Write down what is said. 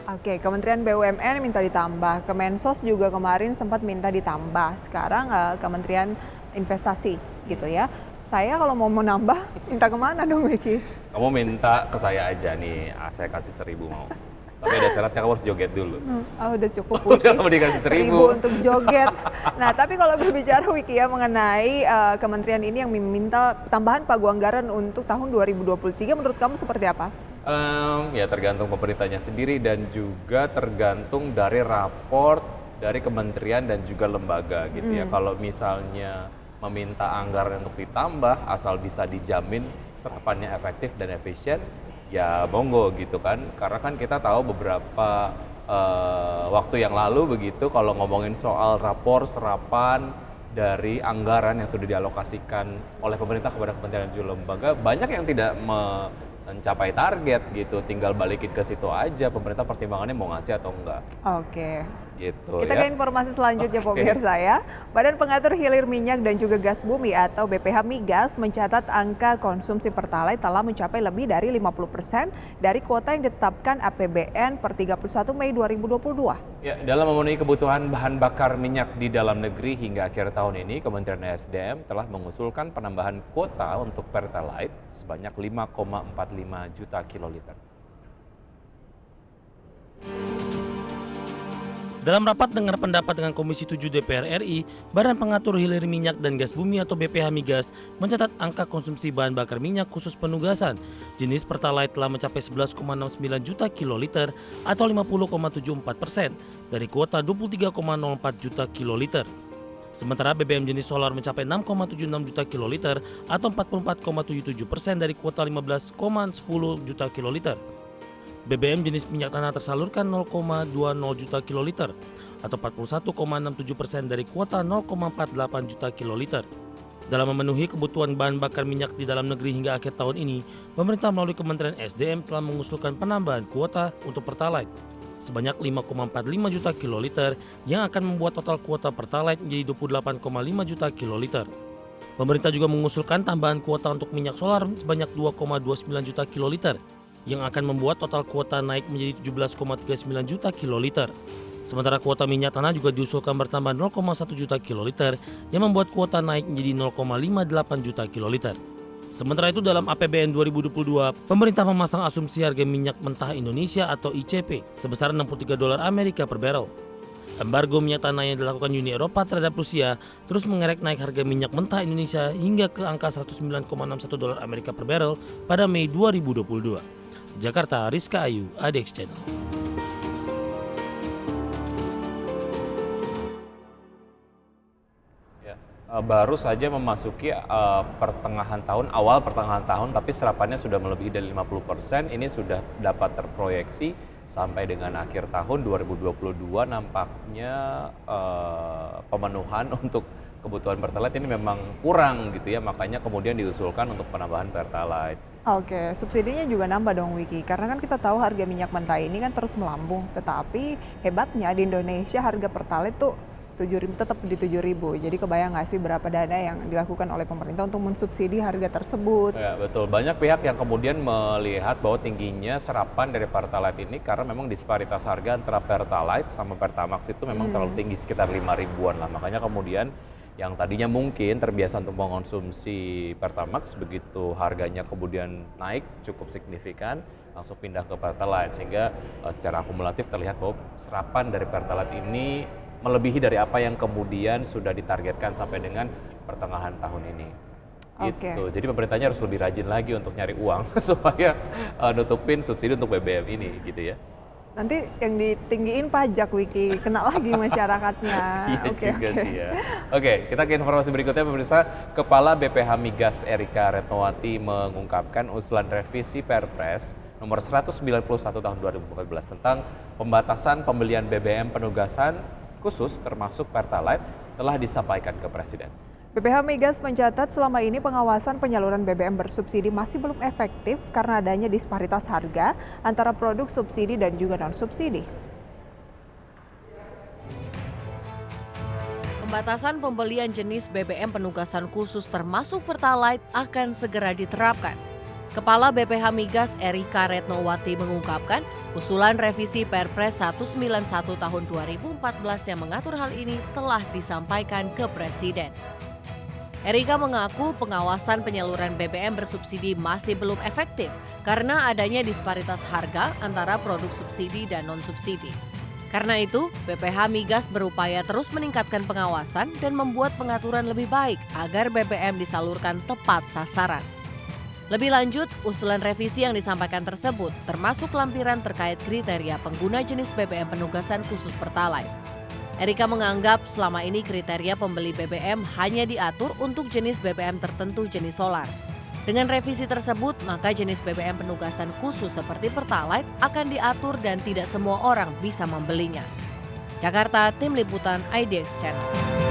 Oke, Kementerian BUMN minta ditambah, Kemensos juga kemarin sempat minta ditambah, sekarang Kementerian Investasi gitu ya. Saya kalau mau menambah, minta kemana dong Wiki? Kamu minta ke saya aja nih, saya kasih 1.000 mau. Tapi ada syaratnya kamu harus joget dulu. Oh, udah cukup Udah Wiki, kamu dikasih 1.000. 1.000 untuk joget. Nah, tapi kalau berbicara Wiki ya mengenai kementerian ini yang meminta tambahan pagu anggaran untuk tahun 2023, menurut kamu seperti apa? Ya tergantung pemerintahnya sendiri dan juga tergantung dari raport dari kementerian dan juga lembaga gitu ya. Kalau misalnya meminta anggaran untuk ditambah asal bisa dijamin serapannya efektif dan efisien, ya monggo gitu kan. Karena kan kita tahu beberapa waktu yang lalu begitu kalau ngomongin soal rapor serapan dari anggaran yang sudah dialokasikan oleh pemerintah kepada kementerian dan juga lembaga, banyak yang tidak mencapai target gitu, tinggal balikin ke situ aja pemerintah pertimbangannya mau ngasih atau enggak Oke. gitu Kita ya. ke informasi selanjutnya Oke. pemirsa ya. Badan Pengatur Hilir Minyak dan juga Gas Bumi atau BPH Migas mencatat angka konsumsi Pertalite telah mencapai lebih dari 50% dari kuota yang ditetapkan APBN per 31 Mei 2022. Ya, dalam memenuhi kebutuhan bahan bakar minyak di dalam negeri hingga akhir tahun ini, Kementerian ESDM telah mengusulkan penambahan kuota untuk Pertalite sebanyak 5,45 juta kiloliter. Dalam rapat dengar pendapat dengan Komisi 7 DPR RI, Badan Pengatur Hilir Minyak dan Gas Bumi atau BPH Migas mencatat angka konsumsi bahan bakar minyak khusus penugasan jenis Pertalite telah mencapai 11,69 juta kiloliter atau 50,74% dari kuota 23,04 juta kiloliter. Sementara BBM jenis solar mencapai 6,76 juta kiloliter atau 44,77% dari kuota 15,10 juta kiloliter. BBM jenis minyak tanah tersalurkan 0,20 juta kiloliter atau 41,67% dari kuota 0,48 juta kiloliter. Dalam memenuhi kebutuhan bahan bakar minyak di dalam negeri hingga akhir tahun ini, pemerintah melalui Kementerian SDM telah mengusulkan penambahan kuota untuk Pertalite sebanyak 5,45 juta kiloliter yang akan membuat total kuota Pertalite menjadi 28,5 juta kiloliter. Pemerintah juga mengusulkan tambahan kuota untuk minyak solar sebanyak 2,29 juta kiloliter yang akan membuat total kuota naik menjadi 17,39 juta kiloliter. Sementara kuota minyak tanah juga diusulkan bertambah 0,1 juta kiloliter yang membuat kuota naik menjadi 0,58 juta kiloliter. Sementara itu dalam APBN 2022, pemerintah memasang asumsi harga minyak mentah Indonesia atau ICP sebesar $63 Amerika per barrel. Embargo minyak tanah yang dilakukan Uni Eropa terhadap Rusia terus mengerek naik harga minyak mentah Indonesia hingga ke angka $109,61 Amerika per barrel pada Mei 2022. Jakarta, Rizka Ayu, ADX Channel. Ya, baru saja memasuki awal pertengahan tahun, tapi serapannya sudah melebihi dari 50%. Ini sudah dapat terproyeksi sampai dengan akhir tahun 2022 nampaknya pemenuhan untuk kebutuhan Pertalite ini memang kurang gitu ya, makanya kemudian diusulkan untuk penambahan Pertalite. Oke, subsidinya juga nambah dong Wiki, karena kan kita tahu harga minyak mentah ini kan terus melambung, tetapi hebatnya di Indonesia harga Pertalite tuh 7.000 tetap di 7.000. Jadi kebayang nggak sih berapa dana yang dilakukan oleh pemerintah untuk mensubsidi harga tersebut? Ya, betul. Banyak pihak yang kemudian melihat bahwa tingginya serapan dari Pertalite ini karena memang disparitas harga antara Pertalite sama Pertamax itu memang terlalu tinggi, sekitar 5 ribuan lah. Makanya kemudian yang tadinya mungkin terbiasa untuk mengkonsumsi Pertamax, begitu harganya kemudian naik cukup signifikan, langsung pindah ke Pertalite, sehingga secara akumulatif terlihat bahwa serapan dari Pertalite ini melebihi dari apa yang kemudian sudah ditargetkan sampai dengan pertengahan tahun ini. Oke. Gitu. Jadi pemerintahnya harus lebih rajin lagi untuk nyari uang supaya nutupin subsidi untuk BBM ini gitu ya. Nanti yang ditinggiin pajak Wiki, kena lagi masyarakatnya. Iya Oke, juga oke. sih ya. Oke, kita ke informasi berikutnya pemirsa. Kepala BPH Migas Erika Retnowati mengungkapkan usulan revisi Perpres nomor 191 tahun 2014 tentang pembatasan pembelian BBM penugasan khusus termasuk Pertalite telah disampaikan ke Presiden. BPH Migas mencatat selama ini pengawasan penyaluran BBM bersubsidi masih belum efektif karena adanya disparitas harga antara produk subsidi dan juga non-subsidi. Pembatasan pembelian jenis BBM penugasan khusus termasuk Pertalite akan segera diterapkan. Kepala BPH Migas Erika Retnowati mengungkapkan, Usulan revisi Perpres 191 tahun 2014 yang mengatur hal ini telah disampaikan ke Presiden. Erika mengaku pengawasan penyaluran BBM bersubsidi masih belum efektif karena adanya disparitas harga antara produk subsidi dan non-subsidi. Karena itu, BPH Migas berupaya terus meningkatkan pengawasan dan membuat pengaturan lebih baik agar BBM disalurkan tepat sasaran. Lebih lanjut, usulan revisi yang disampaikan tersebut termasuk lampiran terkait kriteria pengguna jenis BBM penugasan khusus Pertalite. Erika menganggap selama ini kriteria pembeli BBM hanya diatur untuk jenis BBM tertentu jenis solar. Dengan revisi tersebut, maka jenis BBM penugasan khusus seperti Pertalite akan diatur dan tidak semua orang bisa membelinya. Jakarta, Tim Liputan IDX Channel.